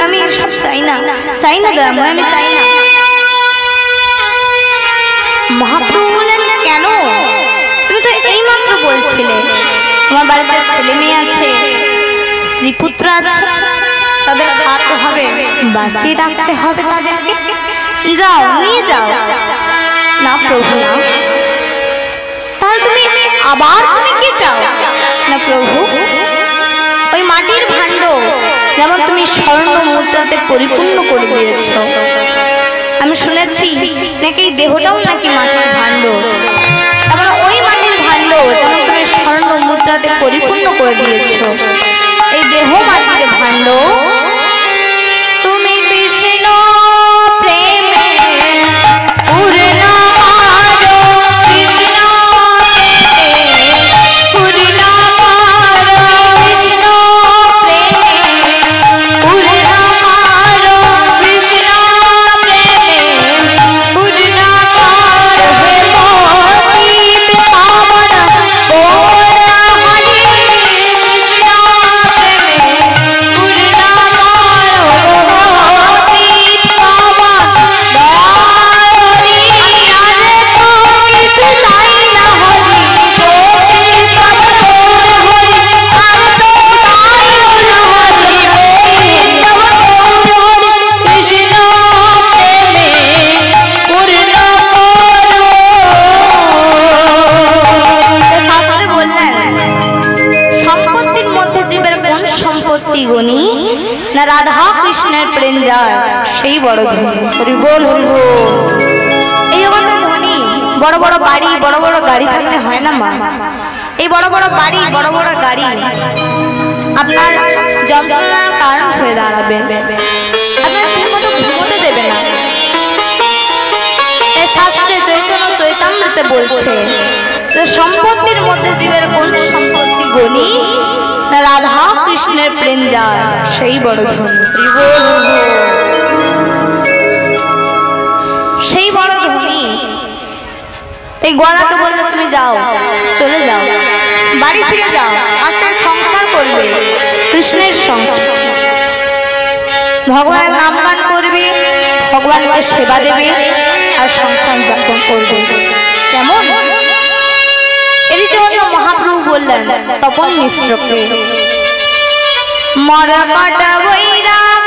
আমি সব চাই না দয়াময়, আমি চাই না। মহাপ্রভু বললেন কেন? তুমি তো এইমাত্র বলছিলে তোমার বাড়িতে ছেলে মেয়ে আছে, স্ত্রীপুত্র আছে, তাদের খাওয়াতে হবে, বাঁচিয়ে রাখতে হবে তাদেরকে, যাও নিয়ে যাও। না প্রভু না, তাহলে তুমি আবার তুমি কি চাও? না প্রভু, ওই মাটির ভাণ্ড যেমন তুমি স্বর্ণ মুদ্রাতে পরিপূর্ণ করে দিয়েছ, আমি শুনেছি নাকি এই দেহটাও নাকি মাটির ভাণ্ড, তারপরে ওই মাটির ভাণ্ড যেমন তুমি স্বর্ণ মুদ্রাতে পরিপূর্ণ করে দিয়েছ, এই দেহ মাটির ভাণ্ড তুমি কৃষ্ণ প্রেমে পূর্ণ করো, কৃষ্ণ প্রেমে পূর্ণ করো, কৃষ্ণ প্রেমে পূর্ণ করো, কৃষ্ণ প্রেমে পূর্ণ করো, হে পতিত পাবন গৌর হরি, কৃষ্ণ প্রেমে পূর্ণ করো, পতিত পাবন দয়াল হরি। আর তো কিছু চাই না হরি, পতিত পাবন গৌর হরি, আর তো চাই না হরি, পতিত পাবন গৌর হরি, কৃষ্ণ প্রেমে পূর্ণ করো। শাস্ত্রে বললেন সম্পত্তির মধ্যে জীবের কোন সম্পত্তি গণি না, রাধা কৃষ্ণের প্রেম যার সেই বড় ধনী। হরি বল হরি বল। এই জগতে ধনী বড় বড় বাড়ি বড় বড় গাড়ি থাকলে হয় না মা। এই বড় বড় বাড়ি বড় বড় গাড়ি আপনার যন্ত্রণার কারণ হয়ে দাঁড়াবে, আপনার ঠিকমতো ঘুমোতে দেবে না। এই শাস্ত্রে চৈতন্য চৈতামৃতে বলছে যে সম্পত্তির মধ্যে জীবের কোন সম্পত্তি গণি না, রাধা কৃষ্ণের প্রেম যার সেই বড় ধনী। সেই বড় ধনী। এই গলাকে বললে তুমি যাও, চলে যাও, বাড়ি ফিরে যাও, আস্তে সংসার করবে, কৃষ্ণের সংসার, ভগবানের নাম গান করবে, ভগবানকে সেবা দেবে আর সংসার যাপন করবে। কেমন? এর জন্য মহাপ্রভু বললেন তপন মিশ্রকে, মরকট বৈরাগ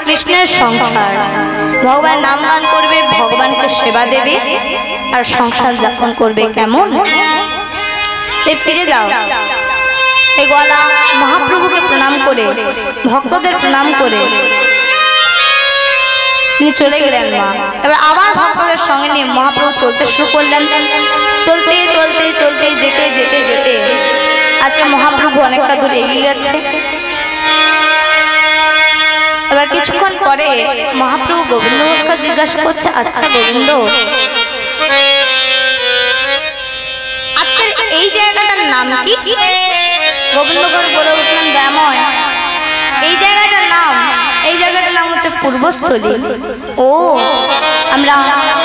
কৃষ্ণের সংসার, ভগবান নাম গান করবে, ভগবানকে সেবা দেবে আর সংসার যাপন করবে। কেমন? ফিরে যাও। এই গলা মহাপ্রভুকে প্রণাম করে, ভক্তদের প্রণাম করে তিনি চলে গেলেন মা। এবার আবার ভক্তদের সঙ্গে নিয়ে মহাপ্রভু চলতে শুরু করলেন। চলতে চলতে চলতে যেতে যেতে যেতে আজকে মহাপ্রভু অনেকটা দূর এগিয়ে গেছে। এবার কিছুক্ষণ পরে মহাপ্রভু গোবিন্দ নমস্কার জিজ্ঞাসা করছে, আচ্ছা গোবিন্দ, আজকের এই জায়গাটার নাম কি? গোবিন্দ বলে উঠলেন, দয়াময় হচ্ছে পূর্বস্থলী। ও, আমরা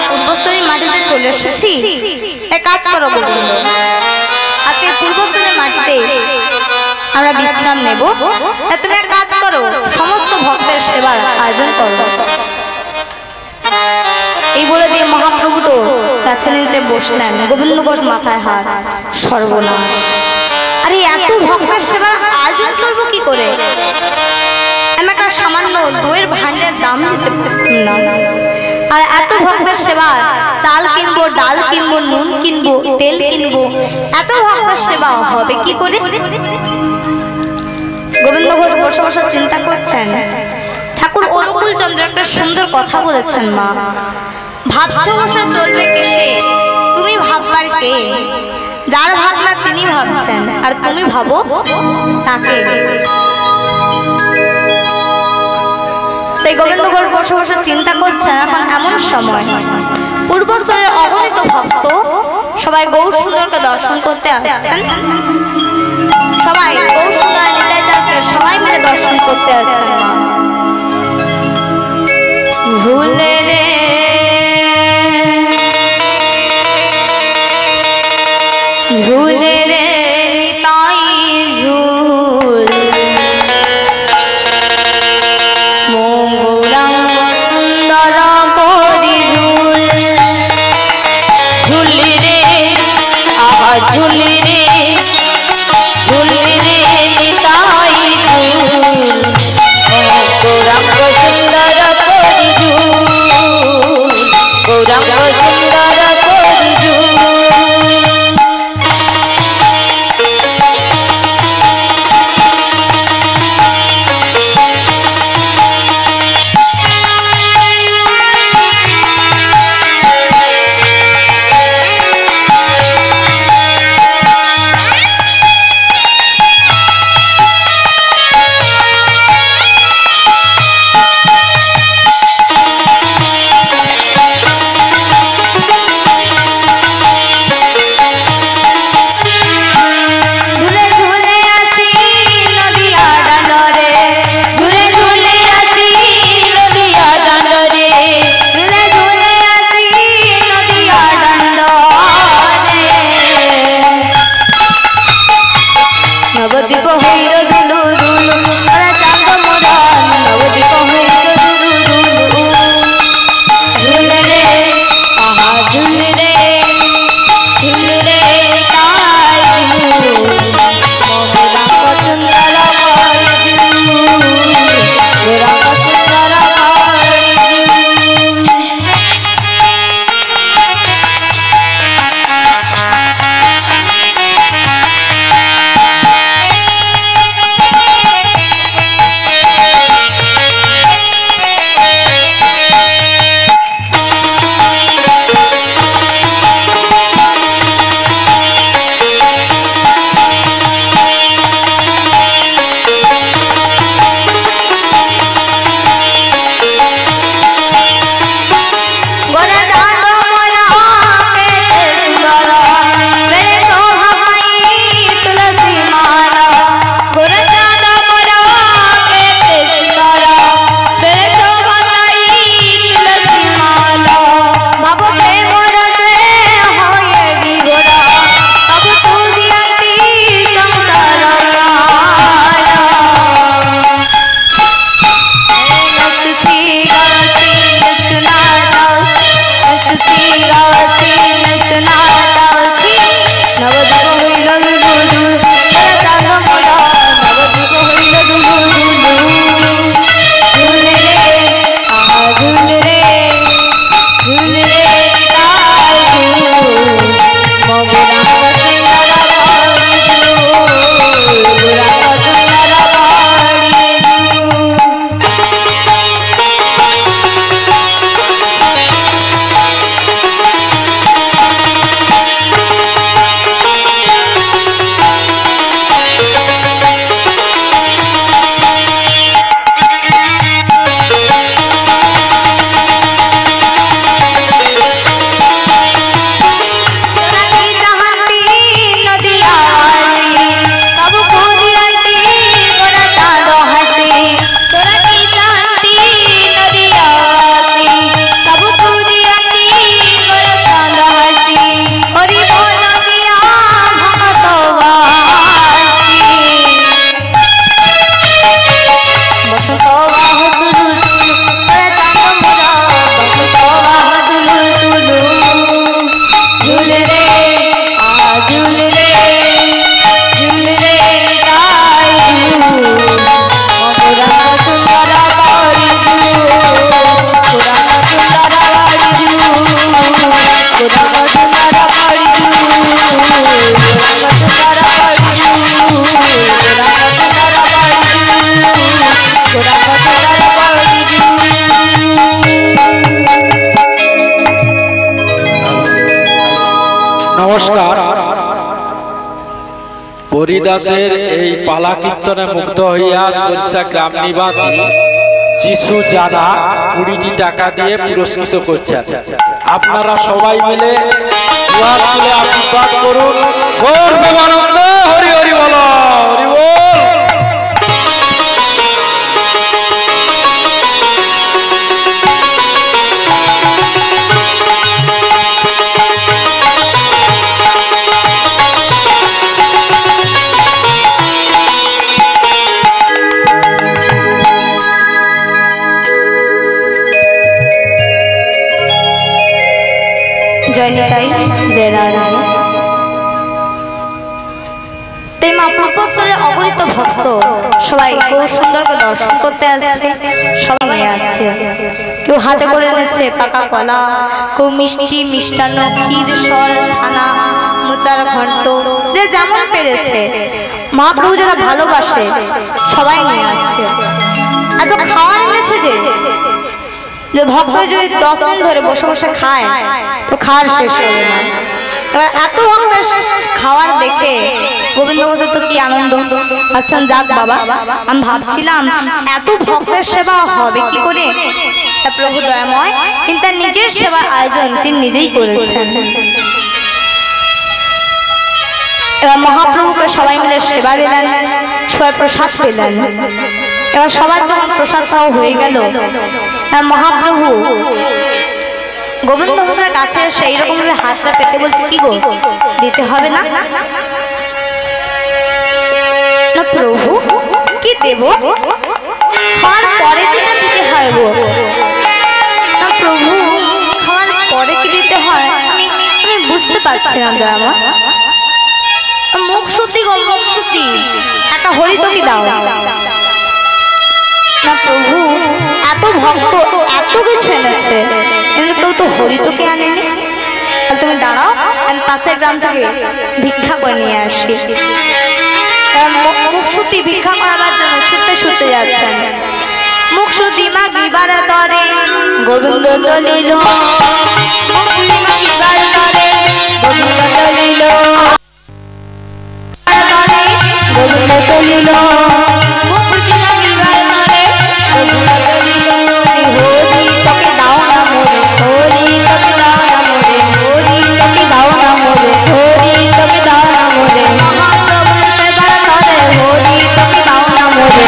পূর্বস্থলীর মাটিতে চলে এসেছি। এক কাজ করো গোবিন্দ, আজকে পূর্বস্থলীর মাটিতে আমরা বিশ্রাম নেব। তুমি এক কাজ করো, সমস্ত ভক্তের সেবার আয়োজন করো। এই বলে দিয়ে মহাপ্রভু তো কাছে নিচে বসলেন। গোবিন্দ ঘোষ মাথায় হাত, সর্বনাশ, আরে এত ভক্তের সেবার আয়োজন করবো কি করে? আমি একটা সামান্য দইয়ের ভাণ্ডের দাম দিতে পারতাম না, আর এত ভক্তের সেবা, চাল কিনবো, ডাল কিনবো, নুন কিনবো, তেল কিনবো, এত ভক্তের সেবা হবে কি করে? গোবিন্দ ঘোষ বসে বসে চিন্তা করছেন। ঠাকুর অনুকূল চন্দ্র একটা সুন্দর কথা বলেছেন, মা ভাবছ বসে চলবে কিসে, তুমি ভাববার কে? যার ভাবনা তিনি ভাবছেন, আর তুমি ভাবো তাকে। তাই গোবিন্দ ঘোষ বসে বসে চিন্তা করছেন। এখন এমন সময় পূর্বস্থলের অগণিত ভক্ত সবাই গৌর সুন্দরকে দর্শন করতে আসছেন। সবাই গৌর সুন্দর নিতাই চাঁদকে সবাই মিলে দর্শন করতে আসছেন। ভুলে রে ঝুলে রে নিতাই ঝুল, মঙ্গলাঙ্গ সুন্দর করি ঝুল। ঝুলি রে আহা ঝুলি রে, ঝুলি রে নিতাই ঝুল, নমস্কার। হরিদাসের এই পালা কীর্তনে মুগ্ধ হইয়া সরিষা গ্রাম নিবাসী যিশু জানা 20টি টাকা দিয়ে পুরস্কৃত করছেন। আপনারা সবাই মিলে দুহাত তুলে আশীর্বাদ করুন। গৌর প্রেমানন্দ হরি হরি বল, হরি বল। জয় নিতাই, জয় নারায়ণ। মা পূর্বস্তরের অগণিত ভক্ত সবাই খুব সুন্দর করে দর্শন করতে আসছে, সবাই নিয়ে আসছে। কেউ হাতে করে এনেছে পাকা কলা, কেউ মিষ্টি, মিষ্টান্ন, ক্ষীর, সর, ছানা, মোচার ঘন্ট, যে যেমন পেরেছে। মহাপ্রভু যারা ভালোবাসে সবাই নিয়ে আসছে। এত খাওয়ার এনেছে যে ভক্ত যদি 10 দিন ধরে বসে বসে খায় তো খাওয়ার শেষ হবে না। এবার এত ভক্তের খাওয়ার দেখে গোবিন্দ বলছে তো কি আনন্দ। আচ্ছা যাক বাবা, আমি ভাবছিলাম এত ভক্তের সেবা হবে কি করে। প্রভু দয়াময় কিন্তু নিজের সেবার আয়োজন তিনি নিজেই করেছেন। এবার মহাপ্রভুকে সবাই মিলে সেবা দিলেন, সবাই প্রসাদ পেলেন। এবার সবার যখন প্রসাদ খাওয়া হয়ে গেল, মহাপ্রভু গোবিন্দ ঘোষের কাছে সেই রকম ভাবে হাতটা পেতে বলছে, কি গো দিতে হবে না? না প্রভু কি দেব, খাওয়ার পরে যেটা দিতে হয় গো। না প্রভু খাওয়ার পরে কি দিতে হয় আমি বুঝতে পারছি না। আমার মুখ শুদ্ধি গো, মুখ শুদ্ধি, একটা হরিতকি দাও। না প্রভু এত ভক্ত এত কিছু এনেছে কিন্তু কেউ তো হরিতকি আনেনি। তুমি দাঁড়াও, আমি পাশের গ্রাম থেকে ভিক্ষা করে নিয়ে আসি। মুখ শুদ্ধি ভিক্ষা করাবার জন্য ছুটতে ছুটতে যাচ্ছেন। মুখ শুদ্ধি মা গিবার তরে গোবিন্দ চলিল, গোবিন্দ চলিল, গোবিন্দ চলিল, হরি তোকে দাও না মোরে, হরি তোকে দাও না মোরে, হরি তোকে দাও না মোরে, হরি তোকে দাও না মোরে। মহাপ্রভু সেবার তরে হরি তোকে দাও না মোরে,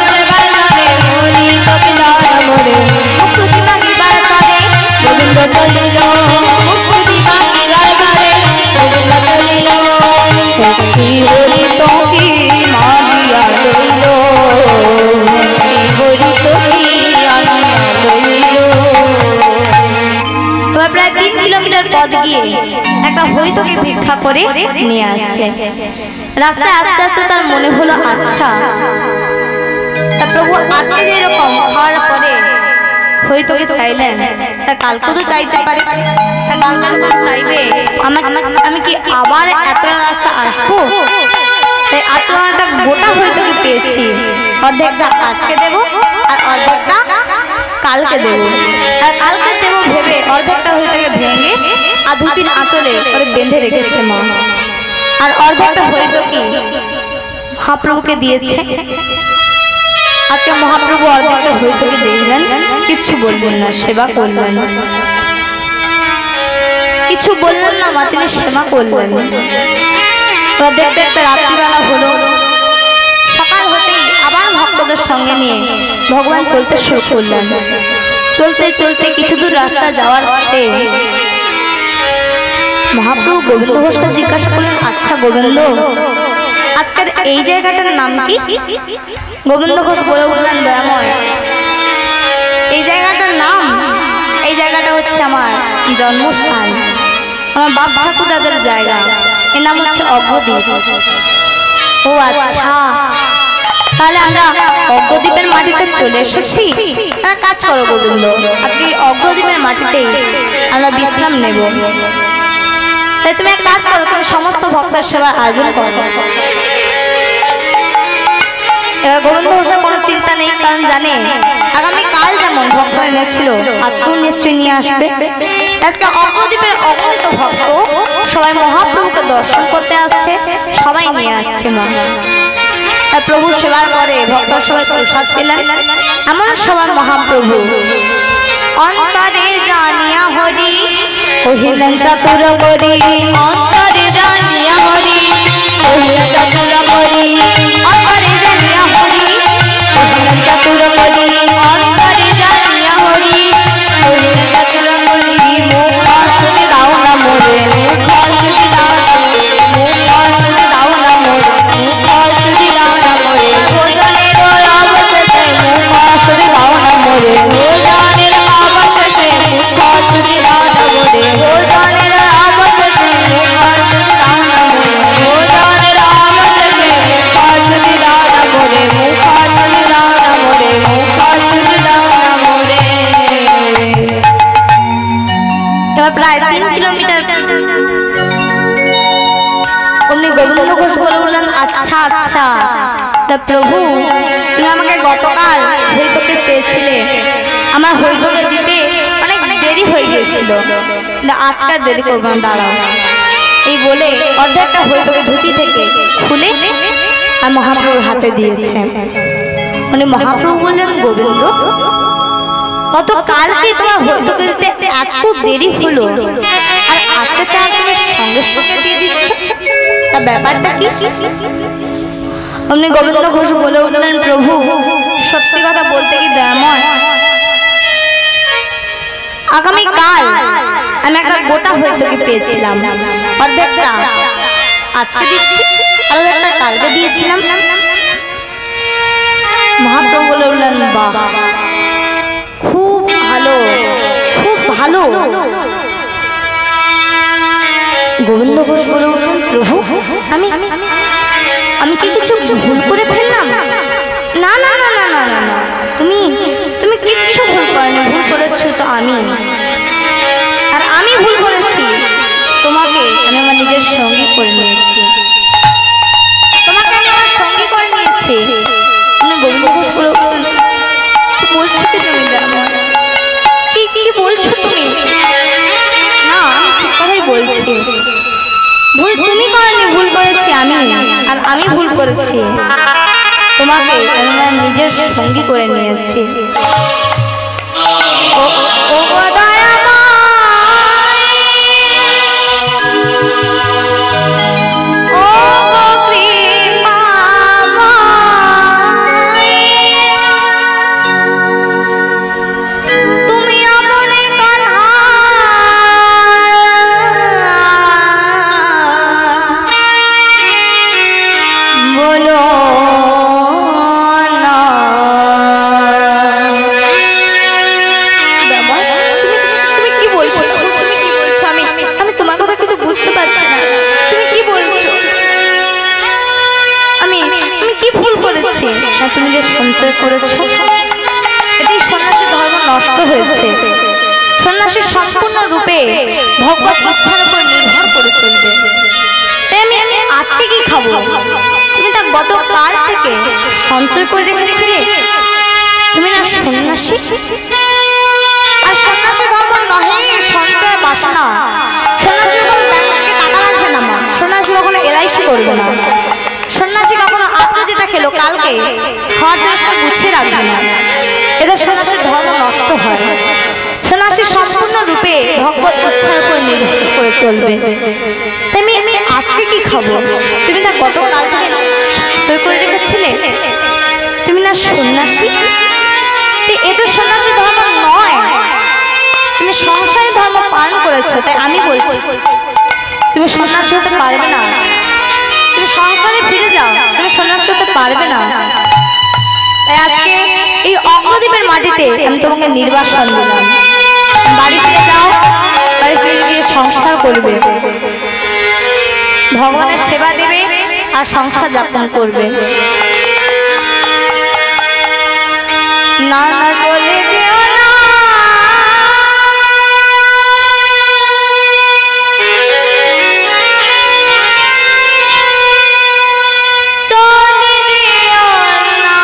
সেবার তরে হরি তোকে দাও না মোরে। মুক্তি মাগিবার তরে গোবিন্দ চলিল, মুক্তি মাগিবার তরে গোবিন্দ চলিল, সখী হরি তোকে মাগিয়া লইল, হরি তোকে আনিয়া লইল। এবার প্রায় 3 কিলোমিটার পথ গিয়ে একটা হরিতকে ভিক্ষা করে নিয়ে আসছে। রাস্তায় আস্তে আস্তে তার মনে হলো, আচ্ছা তা প্রভু আজকে যেরকম খাওয়ার পরে হরিতকে চাইলেন, তা কালকে তো চাইতে পারে। তা কালকে যখন চাইবে আমি কি আবার এত রাস্তা আসবো? তাই আজকে একটা গোটা হরিতকে পেয়েছি, অর্ধেকটা আজকে দেবো আর অর্ধেকটা কালকে দেবো। আর কালকে দেবো ভেবে অর্ধেকটা হরিতকে ভেঙে আর ধুতির আঁচলে করে বেঁধে রেখেছে মা, আর অর্ধেকটা হরিতকে মহাপ্রভুকে দিয়েছে। আজকে মহাপ্রভু অর্ধেকটা হরিতকে দেখলেন, কিচ্ছু বললেন না, সেবা করলেন। কিছু বললেন না মা, তিনি সেবা করলেন। দেখতে দেখতে রাত্রিবেলা হলো। সকাল হতেই আবার ভক্তদের সঙ্গে নিয়ে ভগবান চলতে শুরু করলেন। চলতে চলতে কিছু দূর রাস্তা যাওয়ার পরে মহাপ্রভু গোবিন্দ ঘোষকে জিজ্ঞাসা করলেন, আচ্ছা গোবিন্দ আজকের এই জায়গাটার নাম কি? গোবিন্দ ঘোষ বলে উঠলেন, দয়াময় এই জায়গাটার নাম, এই জায়গাটা হচ্ছে আমার জন্মস্থান, আমার বাপ ঠাকুরদাদের জায়গা, এর নাম হচ্ছে অগ্রদ্বীপ। ও আচ্ছা, তাহলে আমরা অগ্রদ্বীপের মাটিতে চলে এসেছি। কাজ করো গোবিন্দ, আজকে এই অগ্রদ্বীপের মাটিতেই আমরা বিশ্রাম নেব। তাই তুমি এক কাজ করো, তুমি সমস্ত ভক্তের সেবার আয়োজন করো। এবার গোবিন্দ ঘোষের কোনো চিন্তা নেই, কারণ জানে আগামী কাল যেমন ভক্ত এনেছিল আজকেও নিশ্চয়ই নিয়ে আসবে। আজকে অগ্রদ্বীপের অগণিত ভক্ত সবাই মহাপ্রভুকে দর্শন করতে আসছে, সবাই নিয়ে আসছে মা। প্রভু সেবার পরে ভক্ত সবাই প্রসাদ পেলেন, এমন সবাই মহাপ্রভু অন্তরে জানিয়া হরি কহিলেন চাতুর করি, অন্তরে জানিয়া হরি কহিলেন চাতুর করি, অন্তরে জানিয়া হরি কহিলেন চাতুর করি, অন্তরে জানিয়া হরি কহিলেন চাতুর করি। মুখ শুধু দাও না মোরে, মুখ শুধু দাও না মোরে, মুখ শুধু দাও না মোরে, মুখ শুধু দাও না মোরে, ভোজনের অবশেষে মুখ শুধু দাও না মোরে, ভোজনের অবশেষে মুখ শুধু দাও না মোরে, ভোজনের অবশেষে মুখ শুধু দাও না মোরে, ভোজনের অবশেষে মুখ শুধু দাও না মোরে, মুখ শুধু দাও না মোরে, মুখ শুধু দাও না মোরে। এবার প্রায় 3 কিলোমিটার অমনি গোবিন্দ ঘোষ বলে বললেন, আচ্ছা আচ্ছা তা প্রভু তুমি আমাকে গতকাল হইতকে চেয়েছিলে, আমার হইতকে দিতে অনেক দেরি হয়ে গিয়েছিল, আজকাল দেরি করবো না, দাঁড়াও। এই বলে অর্ধেকটা হইতকে ধুতি থেকে খুলে আর মহাপ্রভুর হাতে দিয়েছে। মানে মহাপ্রভু বললেন, গোবিন্দ কত কালকে তোমার হইতকে দিতে এত দেরি হলো, আর আজকে তো তুমি সঙ্গে সঙ্গে দিয়ে দিচ্ছ, তা ব্যাপারটা কি? অমনি গোবিন্দ ঘোষ বলে উঠলেন, প্রভু সত্যি কথা বলতে কি দয়াময়, আগামী কাল আমি একটা গোটা হইতকে পেয়েছিলাম, অর্ধেকটা আজকে দিচ্ছি, আর একটা কালকে দিয়েছিলাম। মহাপ্রভু বলে উঠলেন, বাহ খুব ভালো, খুব ভালো। গোবিন্দ ঘোষ বলে উঠলেন, প্রভু আমি আমি কি কিছু ভুল করে ফেললাম? না না না না না না না, তুমি তুমি কিচ্ছু ভুল করনি, ভুল করেছো তো আমি, আর আমি ভুল করেছি, তোমাকে আমি আমার নিজের সঙ্গী করে নিয়েছি, তোমাকে আমি আমার সঙ্গী করে নিয়েছি। তুমি গোবিন্দ ঘোষ বলে উঠলেন, কি বলছো কি তুমি দয়াময়, কি কি বলছো তুমি? না আমি ঠিক কথাই বলছি, ভুল তুমি করনি, ভুল করেছি আমি, আর আমি ভুল করেছি, তোমাকে আমি আমার নিজের সঙ্গী করে নিয়েছি। ও তুমি যে সঞ্চয় করেছো, এতেই সন্ন্যাসী ধর্ম নষ্ট হয়েছে। সন্ন্যাসী সম্পূর্ণ রূপে ভগবত ইচ্ছার উপর নির্ভর করে চলবে। তাই আমি আজকে কি খাবো? তুমি তা গতকাল থেকে সঞ্চয় করে রেখেছিলে। তুমি না সন্ন্যাসী, আর সন্ন্যাসী ধর্ম নহে সঞ্চয় বাসনা। সন্ন্যাসী যখন ব্যাংক থেকে টাকা রাখবে না, মা সন্ন্যাসী কখনো এলআইসি করবে না। সন্ন্যাসী কখনো আজকে যেটা খেলো কালকে খাওয়ার জন্য সব গুছিয়ে রাখবে না। এতে সন্ন্যাসীর ধর্ম নষ্ট হয়। সন্ন্যাসী সম্পূর্ণ রূপে ভগবত ইচ্ছার উপর নির্ভর করে চলবে। তাই আমি আজকে কি খাবো? তুমি না গতকাল থেকে সঞ্চয় করে রেখেছিলে। তুমি না সন্ন্যাসী, এ তো সন্ন্যাসী ধর্ম নয়। তুমি সংসারী ধর্ম পালন করেছো। তাই আমি বলছি তুমি সন্ন্যাসী হতে পারবে না। তুমি সংসারে ফিরে যাও, তুমি সন্ন্যাসী হতে পারবে না। তাই আজকে এই অগ্রদ্বীপের মাটিতে আমি তোমাকে নির্বাসন দিলাম। বাড়ি ফিরে যাও, বাড়ি ফিরে গিয়ে সংসার করবে, ভগবানের সেবা দেবে আর সংসার যাপন করবে। না না চলে যেও না, চলে যেও না,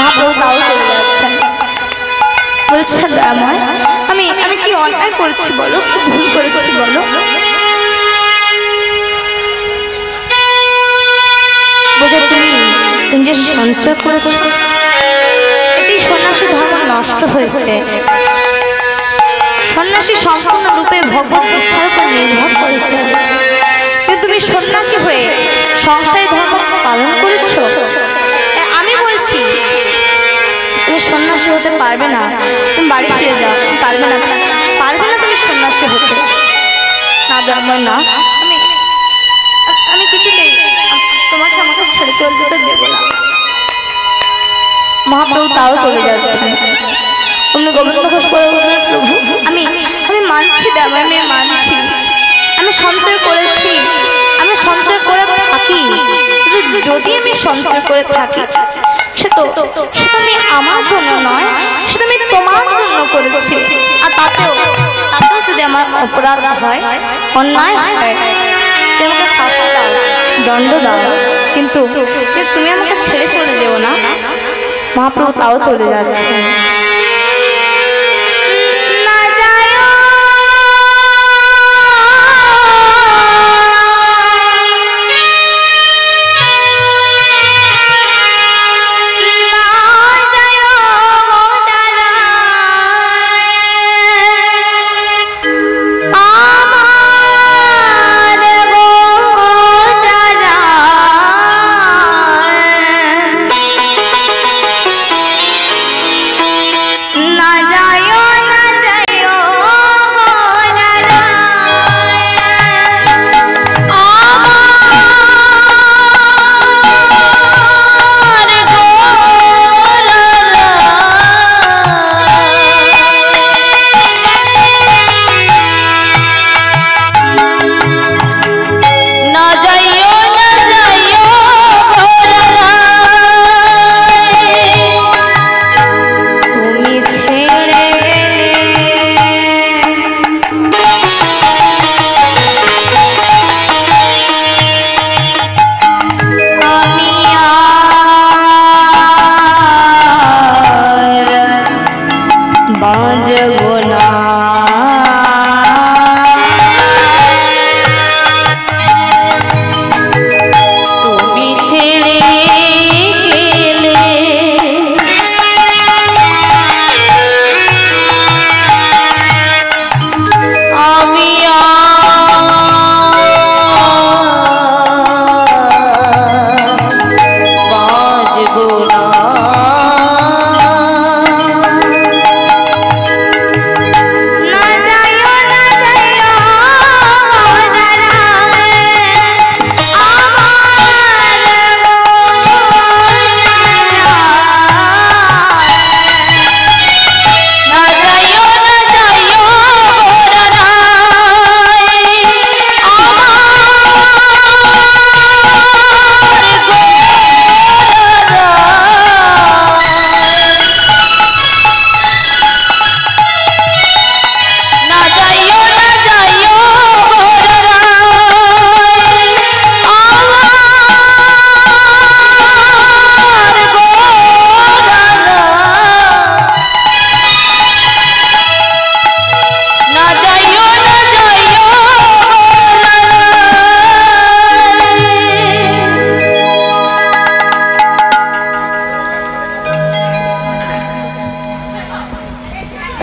মহাপ্রভু তাও চলে যাচ্ছেন। বলছে দয়াময়, আমি আমি কি অন্যায় করেছি বলো, কি ভুল করেছি বলো? বোঝা তুমি যে সঞ্চয় করেছো, এটি সন্ন্যাসী ধর্ম নষ্ট হয়েছে। সন্ন্যাসী সম্পূর্ণরূপে ভগবত ইচ্ছার উপর নির্ভর করেছে। কিন্তু তুমি সন্ন্যাসী হয়ে সংসারী ধর্ম পালন করেছো। আমি বলছি তুমি সন্ন্যাসী হতে পারবে না, তুমি বাড়ি ফিরে যাও। পারবে না, পারবে না তুমি সন্ন্যাসী হতে। না দয়াময় না, আমি আমি কিছুতেই তোমাকে আমাকে ছেড়ে চলতে তো দেবো না। মহাপ্রভু তাও চলে যাচ্ছে। অমনি গোবিন্দ ঘোষ বললেন, প্রভু আমি আমি মানছি দয়াময়, আমি মানছি, আমি সঞ্চয় করেছি, আমি সঞ্চয় করে থাকি। যদি আমি সঞ্চয় করে থাকি সেটা আমি আমার জন্য নয়, সেটা আমি তোমার জন্য করেছি। আর তাতেও যদি আমার অপরাধ হয়, অন্যায় হয়, তুমি আমাকে শাস্তি দাও, দণ্ড দাও, কিন্তু তুমি আমাকে ছেড়ে চলে যেও না। মহাপ্রভু তাও চলে যাচ্ছে।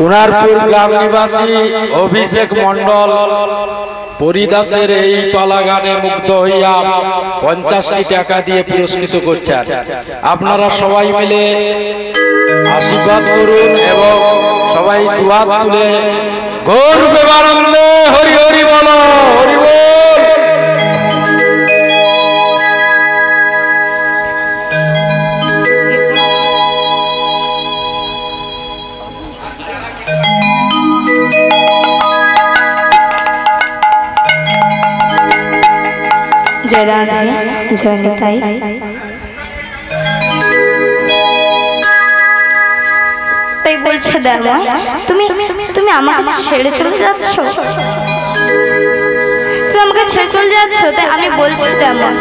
কোনারপুর গ্রাম নিবাসী অভিষেক মণ্ডল পরিদাসের এই পালা গানে মুগ্ধ হইয়া 50টি টাকা দিয়ে পুরস্কৃত করছেন। আপনারা সবাই মিলে আশীর্বাদ করুন এবং সবাই দুহাত তুলে গৌর প্রেমানন্দে হরি হরি বলো, হরি বল। জয় রাধে, জয় নিতাই। তাই বলছে দেখো, তুমি তুমি আমাকে ছেড়ে চলে যাচ্ছ, তুমি আমাকে ছেড়ে চলে যাচ্ছ। তাই আমি বলছি তেমন,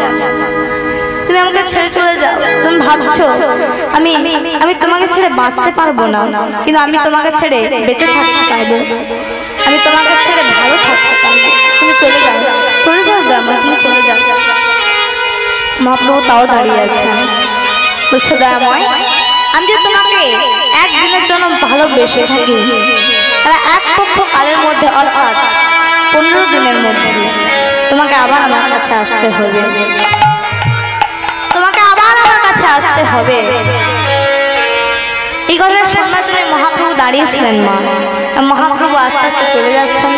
তুমি তুমি আমাকে ছেড়ে চলে যাও। তুমি ভাবছো আমি আমি তোমাকে ছেড়ে বাঁচতে পারবো না, কিন্তু আমি তোমাকে ছেড়ে বেঁচে থাকতে পারবো, আমি তোমাকে ছেড়ে ভালো থাকতে পারবো। তুমি চলে যাও, চলে যাও দয়াময়, তুমি চলে যাও। মহাপ্রভু তাও দাঁড়িয়ে আছেন, বলছে দয়াময় আমি যে তোমাকে একদিনের জন্য ভালোবেসে থাকি, তাহলে এক পক্ষ কালের মধ্যে অর্থাৎ 15 দিনের মধ্যে তোমাকে আবার আমার কাছে আসতে হবে, তোমাকে আবার আমার কাছে আসতে হবে। এই কথা শোনার জন্য মহাপ্রভু দাঁড়িয়েছিলেন। মা মহাপ্রভু আস্তে আস্তে চলে যাচ্ছেন।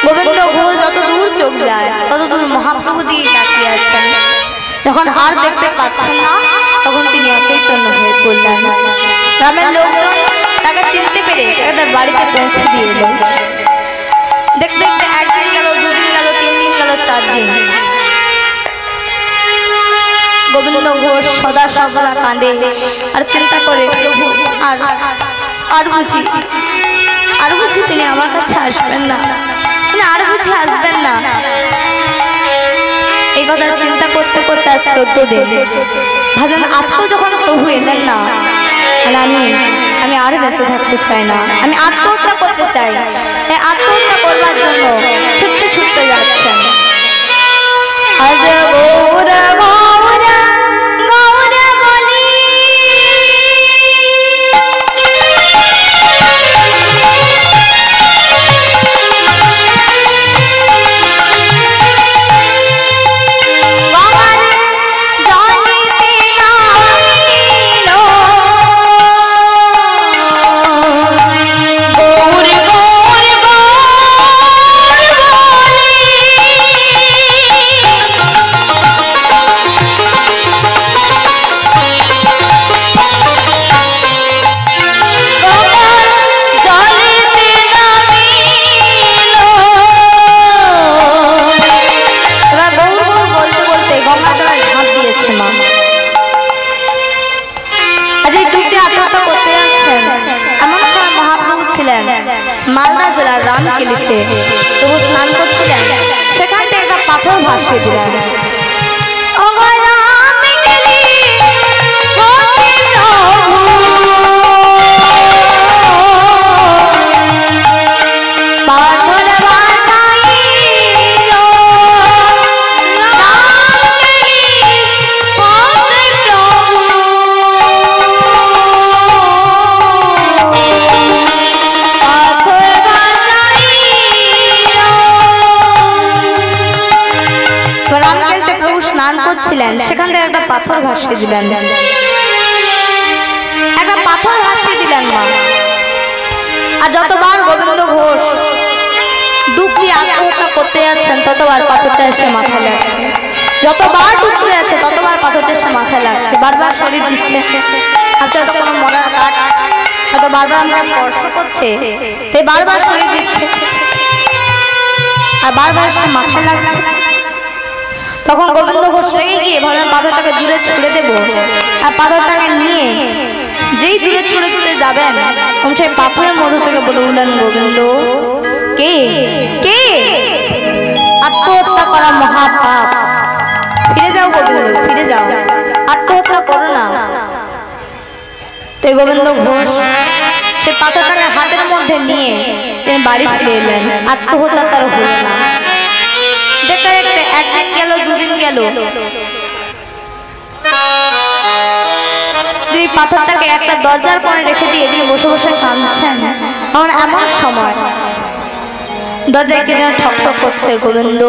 গোবিন্দ ঘোষ যত দূর চোখ যায় তত দূর মহাপ্রভু দিয়ে তাকিয়ে আছেন। যখন আর দেখতে পাচ্ছেন না তখন তিনি অচৈতন্য হয়ে পড়লেন। গ্রামের লোকজন তাকে চিনতে পেরে তাদের বাড়িতে পৌঁছে দিয়ে এলো। দেখতে দেখতে একদিন গেল, 2 দিন গেল, 3 দিন গেল, 4 দিন। গোবিন্দ ঘোষ সদা সর্বদা কাঁদে আর চিন্তা করে প্রভু আর বুঝি তিনি আমার কাছে আসবেন না, তিনি আর বুঝি আসবেন না। এই কথা চিন্তা করতে করতে আর 14 দিন ভাবলেন আজকেও যখন প্রভু এলেন না, আমি আর বেঁচে থাকতে চাই না, আমি আত্মহত্যা করতে চাই। আত্মহত্যা করবার জন্য ছুটতে ছুটতে যাচ্ছেন। আজ গৌরা গৌরা গৌরা বলি মালদা জেলার রামকেলিতে তবু স্নান করছিলেন, সেখান থেকে একটা পাথর ভাসিয়ে দিলেন। সেখান থেকে একটা পাথর ভাসিয়ে দিলেন, একটা পাথর ভাসিয়ে দিলেন মা। আর যতবার গোবিন্দ ঘোষ ডুব দিয়ে আত্মহত্যা করতে যাচ্ছেন ততবার পাথরটা এসে মাথায় লাগছে, যতবার ডুবতে যাচ্ছে ততবার পাথরটা এসে মাথায় লাগছে, বারবার শরীর দিচ্ছে। আচ্ছা তো কোনো মরার কাঠ হয়তো বারবার আমরা স্পর্শ করছে, তাই বারবার শরীর দিচ্ছে আর বারবার সে মাথায় লাগছে। তখন গোবিন্দ ঘোষ রেগে গিয়ে ভাবলেন পাথরটাকে দূরে ছুড়ে দেবো, আর পাথরটাকে নিয়ে যেই দূরে ছুড়ে দিতে যাবেন সেই পাথরের মধ্য থেকে বলে উঠলেন গোবিন্দ কে কে আত্মহত্যা করা মহাপাপ, ফিরে যাও গোবিন্দ ফিরে যাও, আত্মহত্যা করো না। তাই গোবিন্দ ঘোষ সে পাথরটাকে হাতের মধ্যে নিয়ে তিনি বাড়ি ফিরে এলেন, আত্মহত্যা তার হলো না। দেখতে দেখতে একদিন গেল, 2 দিন গেল, তিনি পাথরটাকে একটা দরজার কোণে রেখে দিয়ে এদিকে বসে বসে কাঁদছেন। আমার এমন সময় দরজায় কে যেন ঠক ঠক করছে, গোবিন্দ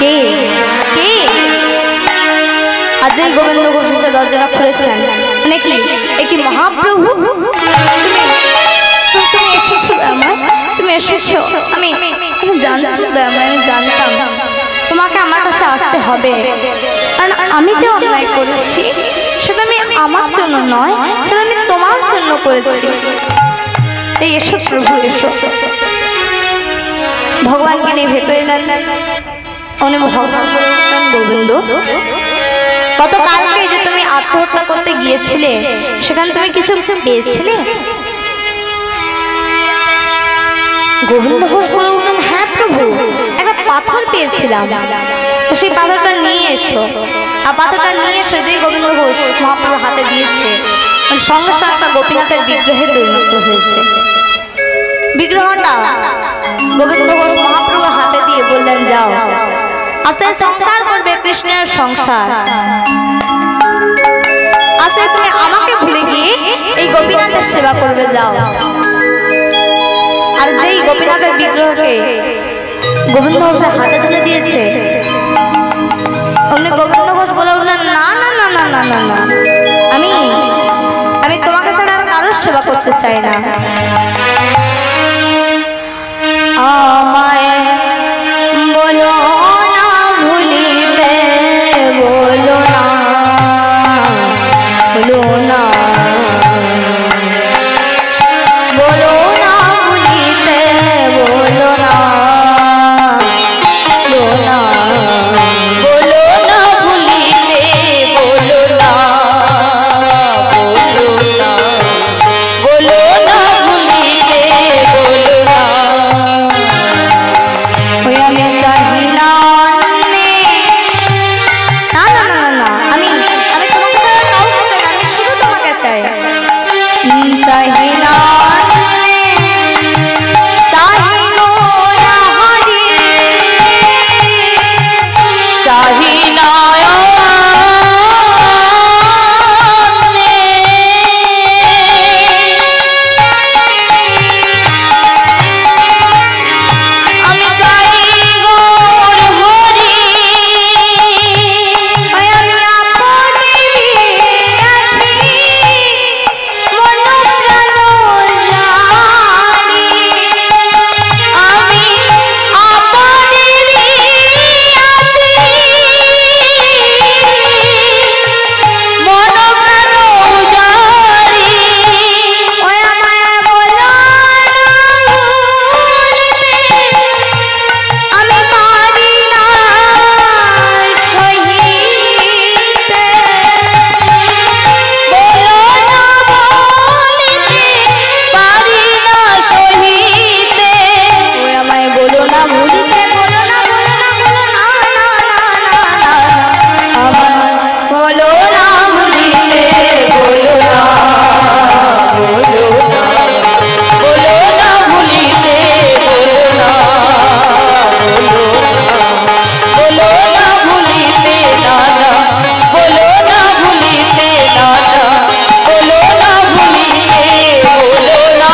কে কে। আর যেই গোবিন্দ ঘোষ দরজাটা খুলেছেন, মানে কি কি মহাপ্রভু তুমি এসেছো, তুমি এসেছো, আমি জানতাম তোমাকে আমার কাছে আসতে হবে, কারণ আমি যে অন্যায় করেছি সেটা আমি আমার জন্য নয়, সেটা আমি তোমার জন্য করেছি। এই এসো প্রভু এসো। ভগবানকে নিয়ে ভেতরে এলেন, উনি ভগবান বলতেন গোবিন্দ গতকালকে যে তুমি আত্মহত্যা করতে গিয়েছিলে সেখানে তুমি কিছু পেয়েছিলে? গোবিন্দ ঘোষ বলে উঠলেন হ্যাঁ প্রভু, একটা পাথর পেয়েছিলাম। সেই পাথরটা নিয়ে এসো। আর পাথরটা নিয়ে এসে যে গোবিন্দ ঘোষ মহাপ্রভু হাতে দিয়েছে, মানে সঙ্গে সঙ্গে একটা গোপীনাথের বিগ্রহে পরিণত হয়েছে। বিগ্রহটা গোবিন্দ ঘোষ মহাপ্রভু হাতে দিয়ে বললেন, যাও আস্তে সংসার করবে, কৃষ্ণের সংসার। আস্তে তুমি আমাকে ভুলে গিয়ে এই গোপীনাথের সেবা করবে, যাও। আর যেই গোপীনাথের বিগ্রহকে গোবিন্দ ঘোষের হাতে তুলে দিয়েছে, অমনি গোবিন্দ ঘোষ বলে উঠলেন, না না না না না না না, আমি তোমাকে ছাড়া আর কারোর সেবা করতে চাই না। আমায় বলো না ভুলিতে, বলো না, বলো না, বলো না ভুলিতে, বলো না, বলো না, বলো না ভুলিতে, বলো না, বলো না, বলো না ভুলিতে, বলো না। ওই আমি চাহি না, না না না না না, আমি তোমাকে ছাড়া কাউকে চাই না, আমি শুধু তোমাকে চাই। চাহি না, চাহিলো না হরি, চাহি না আমি চাই গৌর হরি, ওই আমি আপনে আছি, মন প্রাণ জানি। আমি আপনারই আছি, মন প্রাণ জানি। ওই আমায় বলো না ভুলতে, আমি পারি না সহিতে। বলো না বলিতে, পারি না সহিতে। ওই আমায় বলো না ভুলতে, বলো না, বলো না, বলো না, না না না না, আমায় বলো না ভুলিতে, বলো না, বলো না ভুলিতে, বলো না, বলো না ভুলিতে দাদা, বলো না ভুলিতে দাদা, বলো না ভুলিতে, বলো না।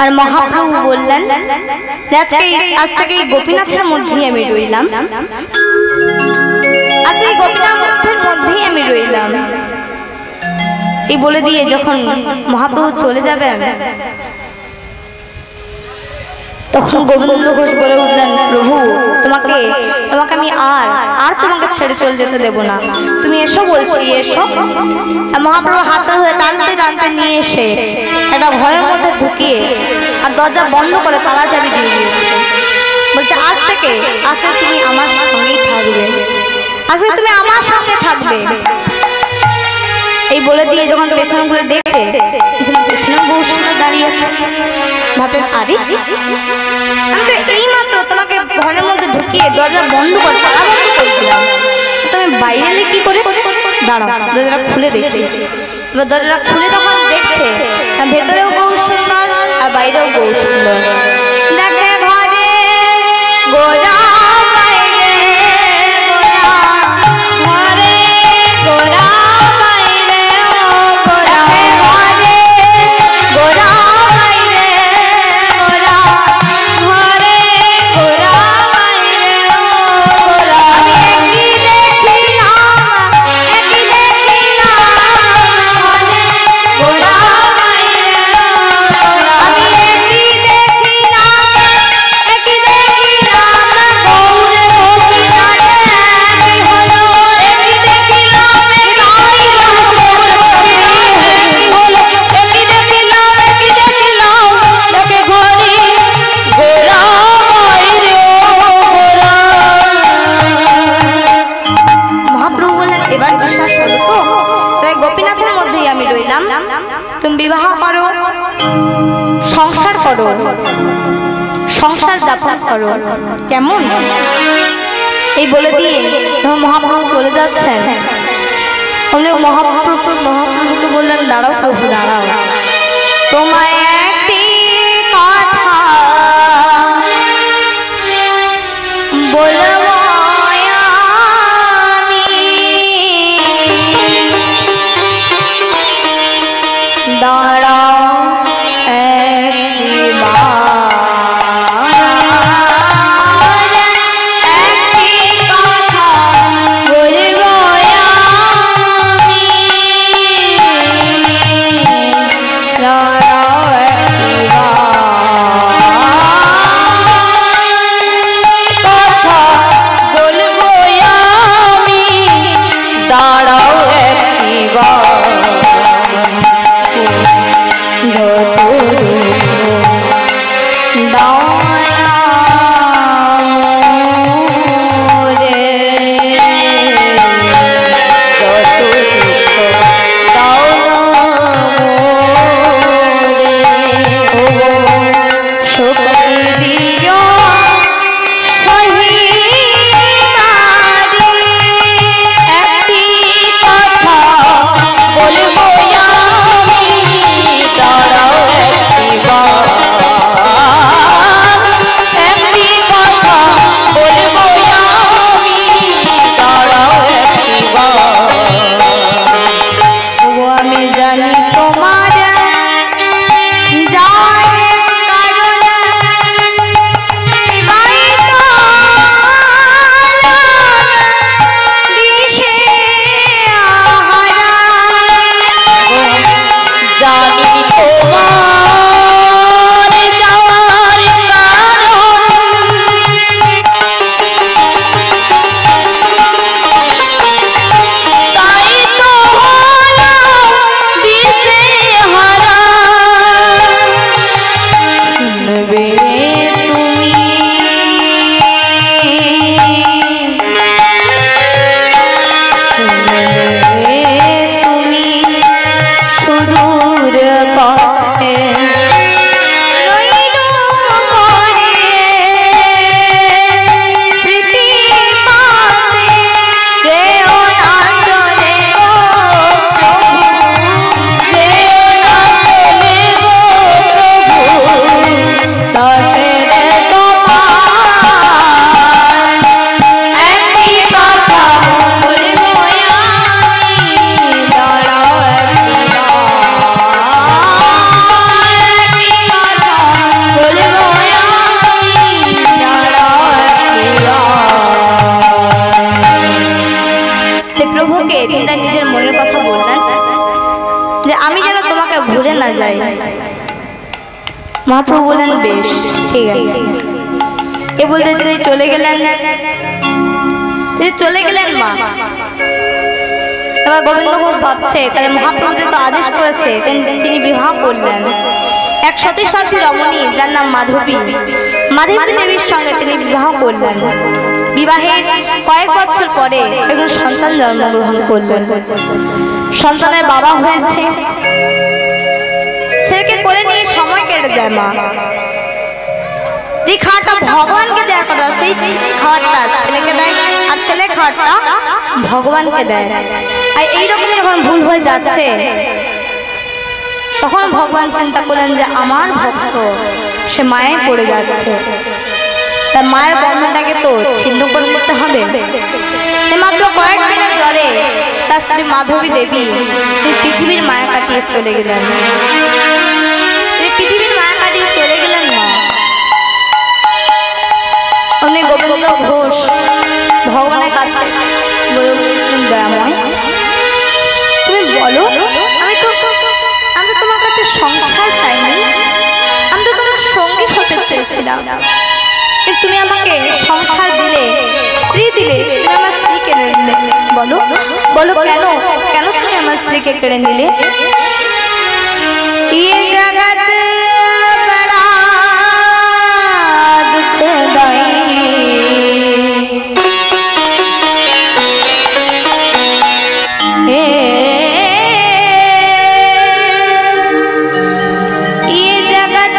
আর মহাপ্রভু বললেন, আজ থেকে এই গোপীনাথের মধ্যেই আমি রইলাম, আজ এই গোপীনাথের মধ্যেই আমি রইলাম। এই বলে দিয়ে যখন মহাপ্রভু চলে যাবেন, তখন গোবিন্দ ঘোষ বলে উঠলেন, প্রভু তোমাকে আমি আর তোমাকে ছেড়ে চলে যেতে দেব না, তুমি এসো বলছি, এসো। আর মহাপ্রভু হাতে ধরে টানতে টানতে নিয়ে এসে একটা ঘরের মধ্যে ঢুকিয়ে আর দরজা বন্ধ করে তালা চাবি দিয়ে দিয়েছে। বলছে, আজ থেকে তুমি আমার সঙ্গেই থাকবে, আজকে তুমি আমার সঙ্গে থাকবে। এই বলে দিয়ে যখন পেছনে ঘুরে দেখছে, পেছনে বহু সুন্দর দাঁড়িয়ে আছে, ভাবলেন, আরে আমি তো এই মাত্র তোমাকে ঘরের মধ্যে ঢুকিয়ে দরজা বন্ধ করে তালা বন্ধ করে দিলাম, তুমি বাইরে এলে কি করে? দাঁড়াও, দরজাটা খুলে দেখি। এবার দরজাটা খুলে তখন দেখছে ভেতরেও বহু সুন্দর আর বাইরেও বহু সুন্দর। দেখে ঘরে গোরা, বাইরে গোরা, ঘরে গোরা, বাইরে গোরা, ঘরে গোরা, বাইরে গোরা, ঘরে গোরা, বাইরে গোরা। আমি একই দেখিলাম, একই দেখিলাম, ঘরে গোরা, বাইরে গোরা। আমি একই দেখিলাম, একই দেখিলাম, গৌরে গোপীনাথে কি হলো? একই দেখিলাম, একই মহাপ্রভু বললেন, এবার বিশ্বাস হলো তো? তাই গোপীনাথের মধ্যেই আমি রইলাম, তুমি বিবাহ করো, সংসার করো, সংসার যাপন করো, কেমন? এই বলে দিয়ে যখন মহাপ্রভু চলে যাচ্ছেন, মহাপ্রভুকে বললেন, দাঁড়াও প্রভু দাঁড়াও, তোমায় একটি কথা বলবো আমি, দাঁড়াও নিজের মনের কথা বললেন যে আমি যেন তোমাকে ভুলে না যাই। মহাপ্রভু বললেন, বেশ ঠিক আছে। এ বলতে তিনি চলে গেলেন, মা। এবার গোবিন্দ ঘোষ ভাবছে, তাহলে মহাপ্রভু যেহেতু আদেশ করেছে তিনি বিবাহ করলেন এক সতী সাথী রমণী, যার নাম মাধবী দেবীর সঙ্গে তিনি বিবাহ করলেন। বিবাহের কয়েক বছর পরে একজন সন্তান জন্মগ্রহণ করলেন। সন্তানের বাবা হয়েছে। ছেলেকে কোলে নিয়ে সময় কেটে যায় মা। যে খাওয়াটা ভগবানকে দেওয়ার কথা সেই খাওয়াটা ছেলেকে দেয়, আর ছেলে খাওয়াটা ভগবানকে দেয়। আর এইরকম যখন ভুল হয়ে যাচ্ছে, তখন ভগবান চিন্তা করলেন যে আমার ভক্ত সে মায়ে পড়ে যাচ্ছে, তা মায়ের বন্ধনটাকে তো ছিন্ন করে দিতে হবে। মাত্র কয়েকদিনের জ্বরে তার স্ত্রী মাধবী দেবী তিনি পৃথিবীর মায়া কাটিয়ে চলে গেলেন। পৃথিবীর মায়া কাটিয়ে চলে গেলেন মা। অমনি গোবিন্দ ঘোষ ভগবানের কাছে বললেন, দয়াময় তুমি বলো, আমি তো তোমার কাছে সংসার চাইনি, আমি তো তোমার সঙ্গী হতে চেয়েছিলাম। তুমি আমাকে সংসার দিলে, স্ত্রী দিলে, তুমি আমার স্ত্রী কেড়ে নিলে। বলো বলো কেন কেন তুমি আমার স্ত্রীকে কেড়ে নিলে? ये जगत बड़ा दुखदाई, ये जगत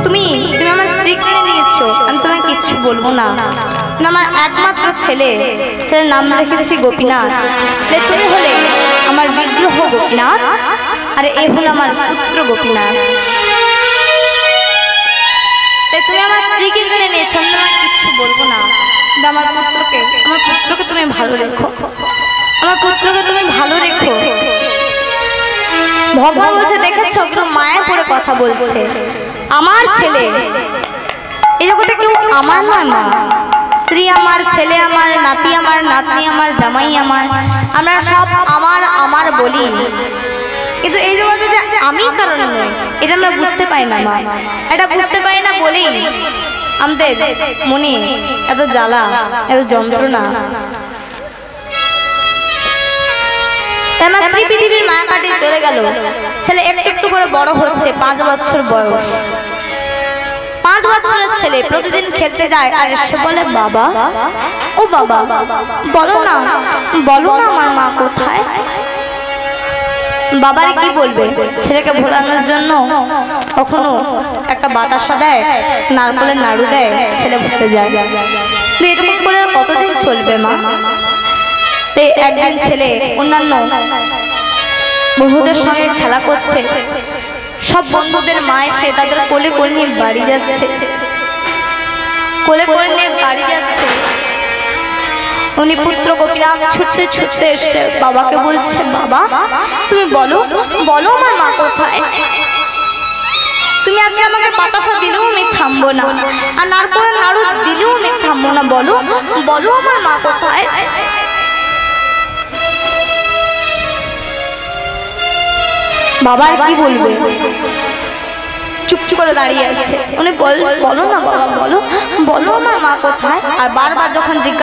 তুমি তুমি আমার স্ত্রী কিনে নিয়েছো, আমি তোমায় কিচ্ছু বলবো না। আমার একমাত্র ছেলে, সেটার নাম রেখেছি গোপীনাথ। তুমি হলে আমার বিগ্রহ গোপীনাথ, আর এ হলো আমার পুত্র গোপীনাথ। তুমি আমার স্ত্রীকে কিনে নিয়েছো, আমি তোমায় কিচ্ছু বলবো না। আমার পুত্রকে তুমি ভালো রেখো, আমার পুত্রকে তুমি ভালো রেখো। ভগবান বলছে, দেখেছো মায়ের পরে কথা বলছে। আমার ছেলে, এই জগতে কেউ আমার নয় মা। স্ত্রী আমার, ছেলে আমার, নাতি আমার, নাতনি আমার, জামাই আমার, আমরা সব আমার আমার বলি, কিন্তু এই জগতে যে আমি কারণ নয় এটা আমরা বুঝতে পারি না মা। এটা বুঝতে পারি না বলেই আমাদের মনে এত জ্বালা, এত যন্ত্রণা। আমার স্ত্রী পৃথিবীর মায়া কাটিয়ে চলে গেল। ছেলে একটু একটু করে বড় হচ্ছে, 5 বছর বয়স। 5 বছরের ছেলে প্রতিদিন খেলতে যায়, আর এসে বলে, বাবা ও বাবা, বলো না বলো না আমার মা কোথায়। বাবারে কি বলবে? ছেলেকে ভোলানোর জন্য কখনো একটা বাতাসা দেয়, নারকেলের নাড়ু দেয়, ছেলে ভুলতে যায়। এরকম করে কতদিন চলবে মা? একদিন ছেলে অন্যান্য বন্ধুদের সঙ্গে খেলা করছে, সব বন্ধুদের মা এসে তাদের কোলে কোলে নিয়ে বাড়ি যাচ্ছে, কোলে কোলে নিয়ে বাড়ি যাচ্ছে। উনি পুত্র গোপীনাথ ছুটতে ছুটতে এসে বাবাকে বলছে, বাবা তুমি বলো বলো আমার মা কোথায়। তুমি আজকে আমাকে বাতাসা দিলেও আমি থামবো না, আর নারকেলের নাড়ু দিলেও আমি থামবো না, বলো বলো আমার মা কোথায়। বাবার কি বলবে, চুপচুপ করে দাঁড়িয়ে আছে। উনি বলো না বাবা, বলো বলো আমার মা কোথায়। আর বারবার যখন জিজ্ঞাসা